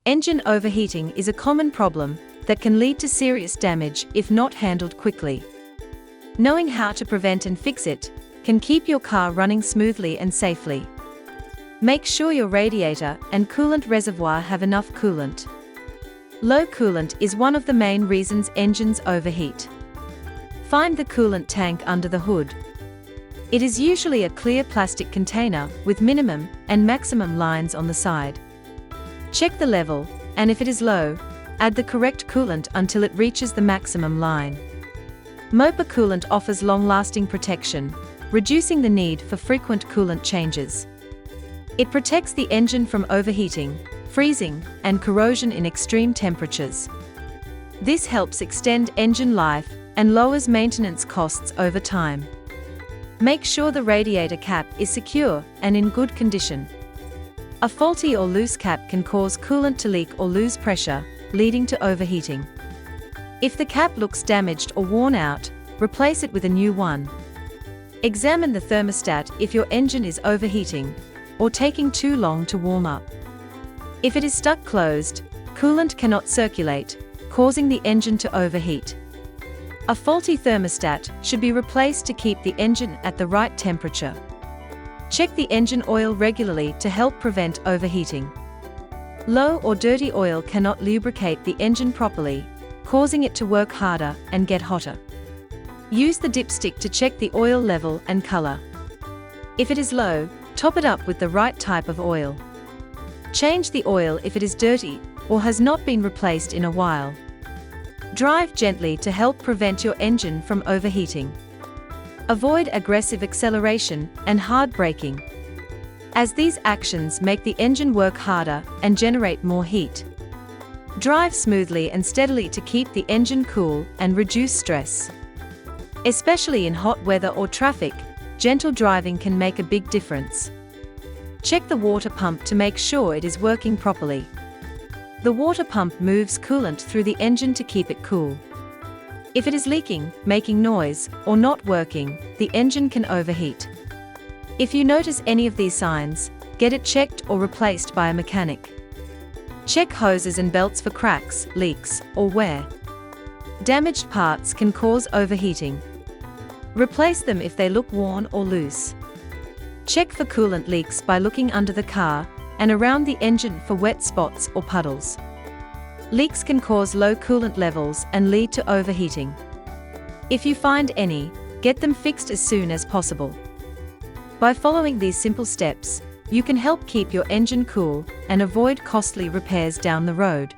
Engine overheating is a common problem that can lead to serious damage if not handled quickly. Knowing how to prevent and fix it can keep your car running smoothly and safely. Make sure your radiator and coolant reservoir have enough coolant. Low coolant is one of the main reasons engines overheat. Find the coolant tank under the hood. It is usually a clear plastic container with minimum and maximum lines on the side. Check the level, and if it is low, add the correct coolant until it reaches the maximum line. Mopa coolant offers long-lasting protection, reducing the need for frequent coolant changes. It protects the engine from overheating, freezing, and corrosion in extreme temperatures. This helps extend engine life and lowers maintenance costs over time. Make sure the radiator cap is secure and in good condition. A faulty or loose cap can cause coolant to leak or lose pressure, leading to overheating. If the cap looks damaged or worn out, replace it with a new one. Examine the thermostat if your engine is overheating or taking too long to warm up. If it is stuck closed, coolant cannot circulate, causing the engine to overheat. A faulty thermostat should be replaced to keep the engine at the right temperature. Check the engine oil regularly to help prevent overheating. Low or dirty oil cannot lubricate the engine properly, causing it to work harder and get hotter. Use the dipstick to check the oil level and color. If it is low, top it up with the right type of oil. Change the oil if it is dirty or has not been replaced in a while. Drive gently to help prevent your engine from overheating. Avoid aggressive acceleration and hard braking, as these actions make the engine work harder and generate more heat. Drive smoothly and steadily to keep the engine cool and reduce stress. Especially in hot weather or traffic, gentle driving can make a big difference. Check the water pump to make sure it is working properly. The water pump moves coolant through the engine to keep it cool. If it is leaking, making noise, or not working, the engine can overheat. If you notice any of these signs, get it checked or replaced by a mechanic. Check hoses and belts for cracks, leaks, or wear. Damaged parts can cause overheating. Replace them if they look worn or loose. Check for coolant leaks by looking under the car and around the engine for wet spots or puddles. Leaks can cause low coolant levels and lead to overheating. If you find any, get them fixed as soon as possible. By following these simple steps, you can help keep your engine cool and avoid costly repairs down the road.